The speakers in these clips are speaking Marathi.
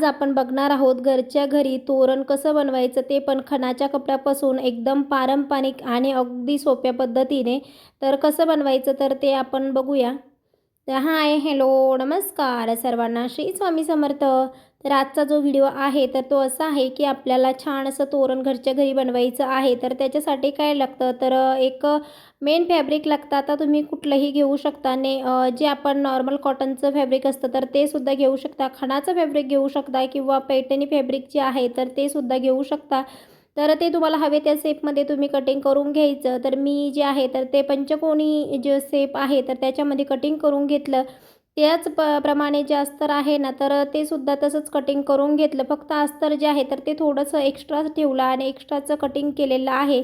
आपण बघणार आहोत घरच्या घरी तोरण कसं बनवायचं, ते पण खणाच्या कपड्यापासून एकदम पारंपरिक आणि अगदी सोप्या पद्धतीने. तर कसं बनवायचं तर ते आपण बघूया. तर हाय, हॅलो, नमस्कार सर्वांना, श्री स्वामी समर्थ. तर आजचा जो व्हिडिओ आहे तर तो असा आहे की आपल्याला छान असं तोरण घरच्या घरी बनवायचं आहे. तर त्याच्यासाठी काय लागतं तर एक मेन फॅब्रिक लागतं. आता तुम्ही कुठलंही घेऊ शकता जे आपण नॉर्मल कॉटनचं फॅब्रिक असतं तर ते सुद्धा घेऊ शकता, खणाचं फॅब्रिक घेऊ शकता किंवा पैठणी फॅब्रिक जे आहे तर ते सुद्धा घेऊ शकता. तर ते तुम्हाला हवे त्या शेपमध्ये तुम्ही कटिंग करून घ्यायचं. तर मी जे आहे तर ते पंचकोनी जे शेप आहे तर त्याच्यामध्ये कटिंग करून घेतलं. त्याच प्रमाणे जे अस्तर आहे ना तर ते सुद्धा तसंच कटिंग करून घेतलं. फक्त अस्तर जे आहे तर ते थोडंसं एक्स्ट्रा ठेवलं आणि एक्स्ट्राचं कटिंग केलेलं आहे.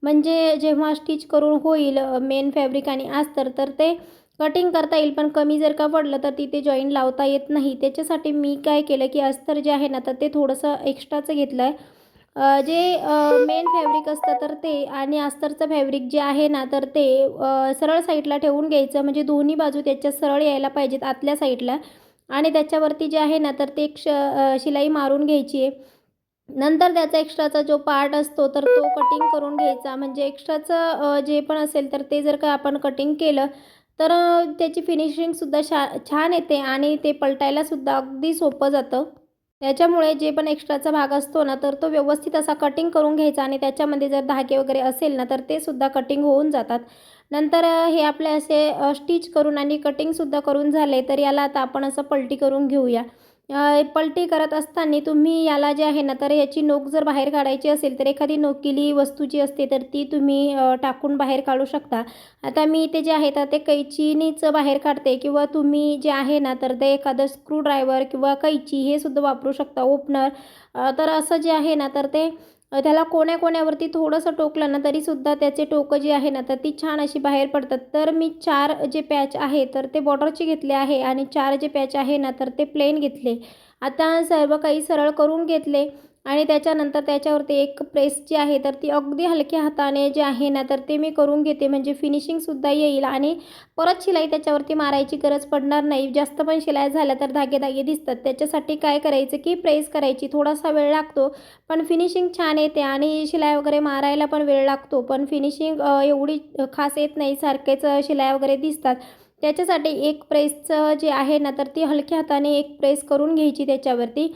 म्हणजे जेव्हा स्टिच करून होईल मेन फॅब्रिक आणि अस्तर तर ते कटिंग करता येईल. पण कमी जर का पडलं तर तिथे जॉईंट लावता येत नाही. त्याच्यासाठी मी काय केलं की अस्तर जे आहे ना तर ते थोडंसं एक्स्ट्राचं घेतलं आहे. जे मेन फॅब्रिक असतं तर ते आणि अस्तरचं फॅब्रिक जे आहे ना तर ते सरळ साईडला ठेवून घ्यायचं. म्हणजे दोन्ही बाजू त्याच्या सरळ यायला पाहिजेत आतल्या साईडला. आणि त्याच्यावरती जे आहे ना तर ते एक शिलाई मारून घ्यायची आहे. नंतर त्याचा एक्स्ट्राचा जो पार्ट असतो तर तो कटिंग करून घ्यायचा. म्हणजे एक्स्ट्राचं जे पण असेल तर ते जर का आपण कटिंग केलं तर त्याची फिनिशिंगसुद्धा छान येते आणि ते पलटायलासुद्धा अगदी सोपं जातं. त्याच्यामुळे जे पण एक्स्ट्राचा भाग असतो ना तर तो व्यवस्थित असा कटिंग करून घ्यायचा आणि त्याच्यामध्ये जर धागे वगैरे असेल ना तर ते सुद्धा कटिंग होऊन जातात. नंतर हे आपले असे स्टिच करून आणि कटिंगसुद्धा करून झाले तर याला आता आपण असं पलटी करून घेऊया. पलटी करत असताना तुम्ही याला जे आहे ना तर याची नोक जर बाहेर काढायची असेल तर एखादी नोकिली वस्तू जी असते तर ती तुम्ही टाकून बाहेर काढू शकता. आता मी इथे जे आहे तर ते कैचीनीच बाहेर काढते किंवा तुम्ही जे आहे ना तर ते एखादं स्क्रूड्रायव्हर किंवा कैची हे सुद्धा वापरू शकता, ओपनर. तर असं जे आहे ना तर ते त्याला कोण्याकोण्यावरती थोडंसं टोकलं ना तरीसुद्धा त्याचे टोकं जी आहे ना तर ती छान अशी बाहेर पडतात. तर मी 4 जे पॅच आहे तर ते बॉर्डरचे घेतले आहे आणि 4 जे पॅच आहे ना तर ते प्लेन घेतले. आता सर्व काही सरळ करून घेतले आणि त्याच्यानंतर त्याच्यावरती एक प्रेस जी आहे तर ती अगदी हलक्या हाताने जे आहे ना तर ते मी करून घेते. म्हणजे फिनिशिंगसुद्धा येईल आणि परत शिलाई त्याच्यावरती मारायची गरज पडणार नाही. जास्त पण शिलाई झाल्या तर धागे दिसतात. त्याच्यासाठी काय करायचं की प्रेस करायची. थोडासा वेळ लागतो पण फिनिशिंग छान येते आणि शिलाई वगैरे मारायला पण वेळ लागतो. पण फिनिशिंग एवढी खास येत नाही. सारखेच शिलाई वगैरे दिसतात. त्याच्यासाठी एक प्रेसचं जे आहे ना तर ती हलक्या हाताने एक प्रेस करून घ्यायची त्याच्यावरती.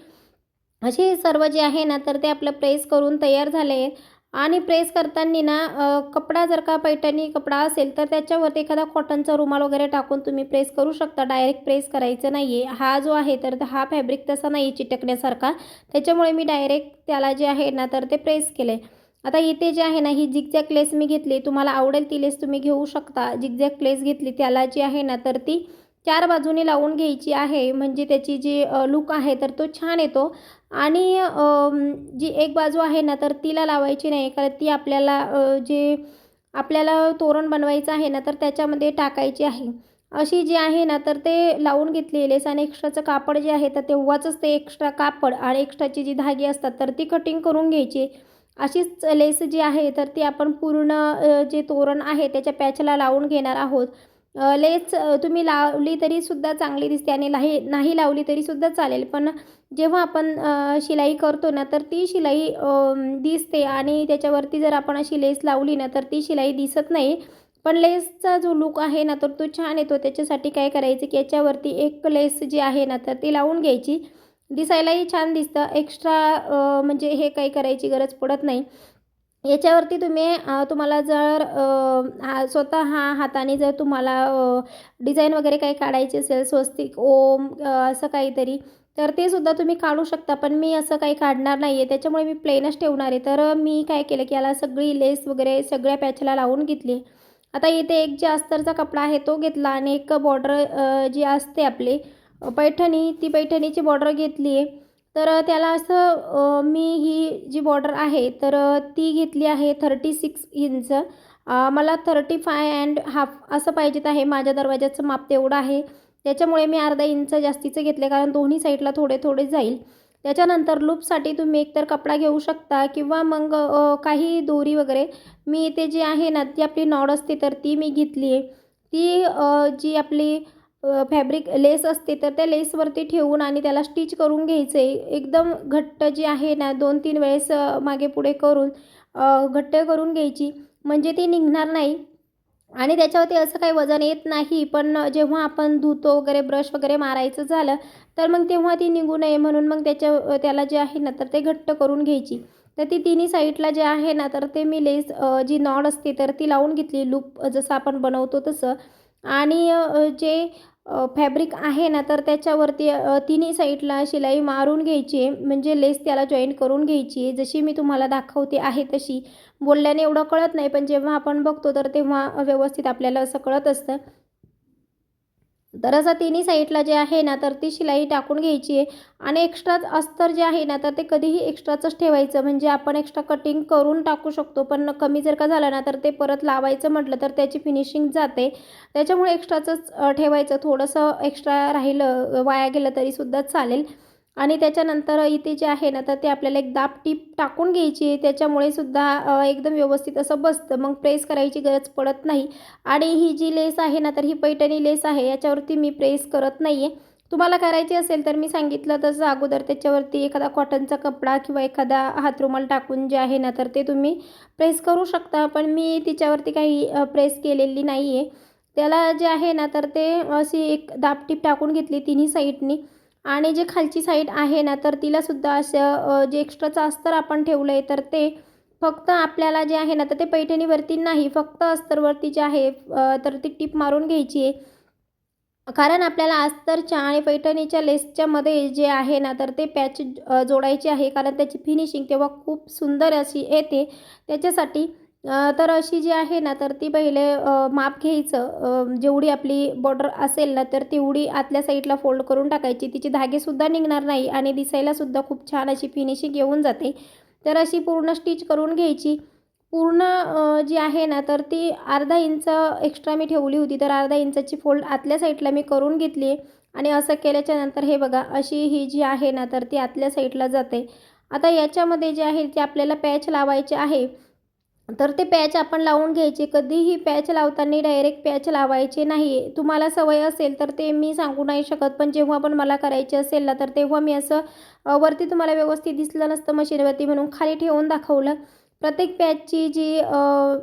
असे सर्व जे आहे ना तर ते आपलं प्रेस करून तयार झाले. आणि प्रेस करताना ना कपडा जर का पैठणी कपडा असेल तर त्याच्यावरती एखादा कॉटनचा रुमाल वगैरे टाकून तुम्ही प्रेस करू शकता. डायरेक्ट प्रेस करायचं नाही आहे. हा जो आहे तर हा फॅब्रिक तसा नाही चिटकण्यासारखा. त्याच्यामुळे मी डायरेक्ट त्याला जे आहे ना तर ते प्रेस केलं आहे. आता इथे जे आहे ना ही झिगझॅग लेस मी घेतली. तुम्हाला आवडेल ती लेस तुम्ही घेऊ शकता. झिगझॅग लेस घेतली त्याला जी आहे ना तर ती 4 बाजूनी लावून घ्यायची आहे. म्हणजे त्याची जी लूक आहे तर तो छान येतो. आणि जी एक बाजू आहे ना तर तिला लावायची नाही, कारण ती आपल्याला जे आपल्याला तोरण बनवायचं आहे ना तर त्याच्यामध्ये टाकायची आहे. अशी जी आहे ना तर ते लावून घेतली लेस आणि एक्स्ट्राचं कापड जे आहे तर तेव्हाचंच ते एक्स्ट्रा कापड आणि एक्स्ट्राची जी धागे असतात तर ती कटिंग करून घ्यायची. अशीच लेस जी आहे तर ती आपण पूर्ण जे तोरण आहे त्याच्या पॅचला लावून घेणार आहोत. लेस तुम्ही लावली तरीसुद्धा चांगली दिसते आणि नाही नाही लावली तरीसुद्धा चालेल. पण जेव्हा आपण शिलाई करतो ना तर ती शिलाई दिसते आणि त्याच्यावरती जर आपण अशी लेस लावली ना तर ती शिलाई दिसत नाही. पण लेसचा जो लूक आहे ना तर तो छान येतो. त्याच्यासाठी काय करायचं की याच्यावरती एक लेस जी आहे ना तर ती लावून घ्यायची. दिसायलाही छान दिसतं. एक्स्ट्रा म्हणजे हे काही करायची गरज पडत नाही. याच्यावरती तुम्ही तुम्हाला जर स्वतः हाताने जर तुम्हाला डिझाईन वगैरे काही काढायची असेल, स्वस्तिक, ओम असं काहीतरी, तर ते सुद्धा तुम्ही काढू शकता. पण मी असं काही काढणार नाही आहे. त्याच्यामुळे मी प्लेनच ठेवणार आहे. तर मी काय केलं की याला सगळी लेस वगैरे सगळ्या पॅचला लावून घेतली. आता इथे एक जे अस्तरचा कपडा आहे तो घेतला आणि एक बॉर्डर जी असते आपली पैठणी, ती पैठणीची बॉर्डर घेतली आहे. तर त्याला असं मी ही जी बॉर्डर आहे तर ती घेतली आहे 36 इंच. मला 35½ असं पाहिजेत आहे. माझ्या दरवाजाचं माप तेवढं आहे. त्याच्यामुळे मी अर्धा इंच जास्तीचं घेतले, कारण दोन्ही साईडला थोडे थोडे जाईल. त्याच्यानंतर लूपसाठी तुम्ही एकतर कपडा घेऊ शकता किंवा मग काही दोरी वगैरे. मी ते जी आहे ना ती आपली नॉड असते तर ती मी घेतली आहे. ती जी आपली फॅब्रिक लेस असते तर त्या लेसवरती ठेवून आणि त्याला स्टिच करून घ्यायचं आहे. एकदम घट्ट जी आहे ना 2-3 वेळेस मागे पुढे करून घट्ट करून घ्यायची, म्हणजे ती निघणार नाही. आणि त्याच्यावरती असं काही वजन येत नाही. पण जेव्हा आपण धुतो वगैरे ब्रश वगैरे मारायचं झालं तर मग तेव्हा ती निघू नये म्हणून मग त्याला जे आहे ना तर ते घट्ट करून घ्यायची. तर ती तिन्ही साईडला जे आहे ना तर ते मी लेस जी नॉड असते तर ती लावून घेतली, लूप जसं आपण बनवतो तसं. आणि जे फॅब्रिक आहे ना तर त्याच्यावरती तिन्ही साईडला शिलाई मारून घ्यायची आहे, म्हणजे लेस त्याला जॉईंट करून घ्यायची आहे. जशी मी तुम्हाला दाखवते आहे तशी. बोलल्याने एवढं कळत नाही, पण जेव्हा आपण बघतो तर तेव्हा व्यवस्थित आपल्याला असं कळत असतं. तर असं तिन्ही साईडला जे आहे ना तर ती शिलाई टाकून घ्यायची आहे. आणि एक्स्ट्राच अस्तर जे आहे ना तर ते कधीही एक्स्ट्राचंच ठेवायचं, म्हणजे आपण एक्स्ट्रा कटिंग करून टाकू शकतो, पण कमी जर का झालं ना तर ते परत लावायचं म्हटलं तर त्याची फिनिशिंग जाते. त्याच्यामुळे एक्स्ट्राचंच ठेवायचं. थोडंसं एक्स्ट्रा राहिलं वाया गेलं तरीसुद्धा चालेल. आणि त्याच्यानंतर इथे जे आहे ना तर ते आपल्याला एक दाब टीप टाकून घ्यायची आहे, त्याच्यामुळे सुद्धा एकदम व्यवस्थित असं बसतं, मग प्रेस करायची गरज पडत नाही. आणि ही जी लेस आहे ना तर ही पैठणी लेस आहे, याच्यावरती मी प्रेस करत नाही आहे. तुम्हाला करायची असेल तर मी सांगितलं तसं अगोदर त्याच्यावरती एखादा कॉटनचा कपडा किंवा एखादा हातरुमाल टाकून जे आहे ना तर ते तुम्ही प्रेस करू शकता, पण मी तिच्यावरती काही प्रेस केलेली नाही आहे. त्याला जे आहे ना तर ते अशी एक दाबटीप टाकून घेतली तिन्ही साईडनी. आणि जे खालची साईड आहे ना तर तिलासुद्धा असं जे एक्स्ट्राचं अस्तर आपण ठेवलं आहे तर ते फक्त आपल्याला जे आहे ना तर ते पैठणीवरती नाही, फक्त अस्तरवरती जे आहे तर ती टीप मारून घ्यायची आहे. कारण आपल्याला अस्तरच्या आणि पैठणीच्या लेसच्या मध्ये जे आहे ना तर ते पॅच जोडायचे आहे, कारण त्याची फिनिशिंग तेव्हा खूप सुंदर अशी येते. त्याच्यासाठी तर अशी जी आहे ना तर ती पहिले माप घ्यायचं. जेवढी आपली बॉर्डर असेल ना तर तेवढी आतल्या साईडला फोल्ड करून टाकायची. तिचे धागेसुद्धा निघणार नाही आणि दिसायलासुद्धा खूप छान अशी फिनिशिंग येऊन जाते. तर अशी पूर्ण स्टिच करून घ्यायची. पूर्ण जी आहे ना तर ती अर्धा इंच एक्स्ट्रा मी ठेवली होती, तर अर्धा इंचाची फोल्ड आतल्या साईडला मी करून घेतली आहे. आणि असं केल्याच्यानंतर हे बघा अशी ही जी आहे ना तर ती आतल्या साईडला जाते. आता याच्यामध्ये जे आहे ते आपल्याला पॅच लावायचे आहे. तर ते पॅच आपण लावून घ्यायचे. कधीही पॅच लावताना डायरेक्ट पॅच लावायचे नाही. तुम्हाला सवय असेल तर ते मी सांगू नाही शकत, पण जेव्हा पण मला करायचे असेल ना तर तेव्हा मी असं वरती तुम्हाला व्यवस्थित दिसलं नसतं मशीनवरती म्हणून खाली ठेवून दाखवलं. प्रत्येक पॅचची जी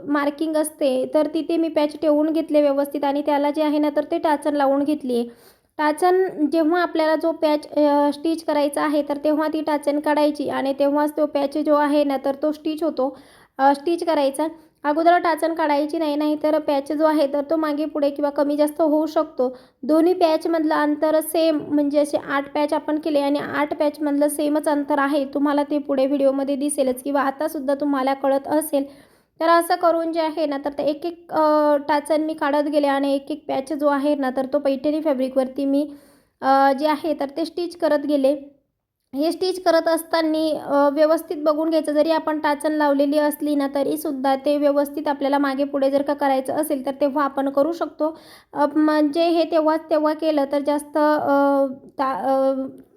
मार्किंग असते तर तिथे मी पॅच ठेवून घेतले व्यवस्थित आणि त्याला जे आहे ना तर ते टाचन लावून घेतली आहे. टाचन जेव्हा आपल्याला जो पॅच स्टिच करायचा आहे तर तेव्हा ती टाचन काढायची आणि तेव्हाच तो पॅच जो आहे ना तर तो स्टिच होतो. स्टिच करायचा. अगोदर टाचन काढायची नाही, नाहीतर पॅच जो आहे तर तो मागे पुढे किंवा कमी जास्त होऊ शकतो. दोन्ही पॅचमधलं अंतर सेम, म्हणजे असे 8 पॅच आपण केले आणि 8 पॅचमधलं सेमच अंतर आहे. तुम्हाला ते पुढे व्हिडिओमध्ये दिसेलच किंवा आतासुद्धा तुम्हाला कळत असेल. तर असं करून जे आहे ना तर ते एक-एक टाचन मी काढत गेले आणि एक-एक पॅच जो आहे ना तर तो पैठणी फॅब्रिकवरती मी जे आहे तर ते स्टिच करत गेले. हे स्टिच करत असताना व्यवस्थित बघून घ्यायचं. जरी आपण टाचन लावलेली असली ना तरीसुद्धा ते व्यवस्थित आपल्याला मागे पुढे जर का करायचं असेल तर तेव्हा आपण करू शकतो. म्हणजे हे तेव्हा केलं तर जास्त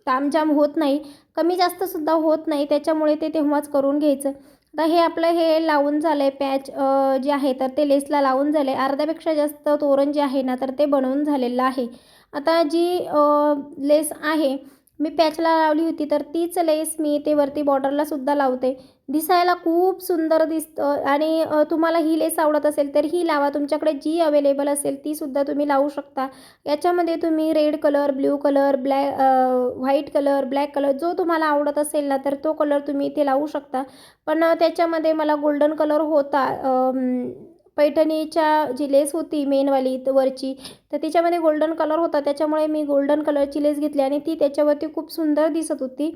तामझाम होत नाही, कमी जास्तसुद्धा होत नाही. त्याच्यामुळे ते तेव्हाच करून घ्यायचं. आता हे आपलं हे लावून झालं आहे पॅच, जे आहे तर ते लेसला लावून झालं आहे. अर्ध्यापेक्षा जास्त तोरण जे आहे ना तर ते बनवून झालेलं आहे. आता जी लेस आहे मी पॅचला लावली होती तर तीच लेस मी ते वरती बॉर्डरलासुद्धा लावते. दिसायला खूप सुंदर दिसतं. आणि तुम्हाला ही लेस आवडत असेल तर ही लावा. तुमच्याकडे जी अवेलेबल असेल तीसुद्धा तुम्ही लावू शकता. याच्यामध्ये तुम्ही red colour, blue colour, white colour, black colour जो तुम्हाला आवडत असेल ना तर तो कलर तुम्ही इथे लावू शकता. पण त्याच्यामध्ये मला गोल्डन कलर होता. पैठणीच्या जी लेस होती मेनवाली वरची, तर तिच्यामध्ये गोल्डन कलर होता. त्याच्यामुळे मी गोल्डन कलरची लेस घेतली आणि ती त्याच्यावरती खूप सुंदर दिसत होती.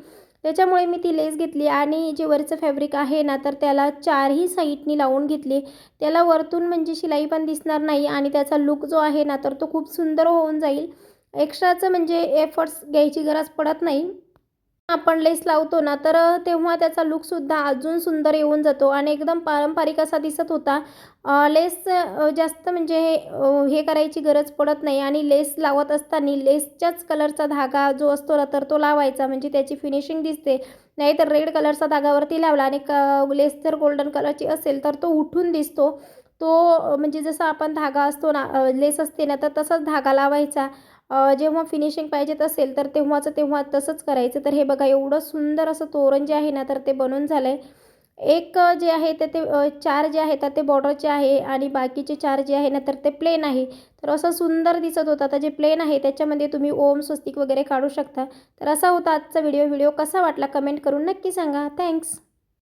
त्याच्यामुळे मी ती लेस घेतली आणि जे वरचं फॅब्रिक आहे ना तर त्याला चारही साईडनी लावून घेतली. त्याला वरतून म्हणजे शिलाई पण दिसणार नाही आणि त्याचा लूक जो आहे ना तर तो खूप सुंदर होऊन जाईल. एक्स्ट्राचं म्हणजे एफर्ट्स घ्यायची गरज पडत नाही. आपण लेस लावतो ना तर तेव्हा त्याचा लूकसुद्धा अजून सुंदर येऊन जातो आणि एकदम पारंपरिक असा दिसत होता. लेस जास्त म्हणजे हे करायची गरज पडत नाही आणि लेस लावत असताना लेसच्याच कलरचा धागा जो असतो ना तर तो लावायचा, म्हणजे त्याची फिनिशिंग दिसते. नाहीतर रेड कलरचा धागावरती लावला आणि लेस जर गोल्डन कलरची असेल तर तो उठून दिसतो. तो म्हणजे जसा आपण धागा असतो ना, लेस असते ना, तर तसाच धागा लावायचा. जेव्हा फिनिशिंग पाहिजेत असेल तर तेव्हा तसंच करायचं. तर हे बघा एवढं सुंदर असं तोरण जे आहे ना, तर ते बनून झालं आहे. एक जे आहे तर ते 4 जे आहेत तर ते बॉर्डरचे आहे आणि बाकीचे 4 जे आहे ना, तर ते प्लेन आहे. तर असं सुंदर दिसत होतं. आता जे प्लेन आहे त्याच्यामध्ये तुम्ही ओम, स्वस्तिक वगैरे काढू शकता. तर असा होता आजचा व्हिडिओ. व्हिडिओ कसा वाटला कमेंट करून नक्की सांगा. थँक्स.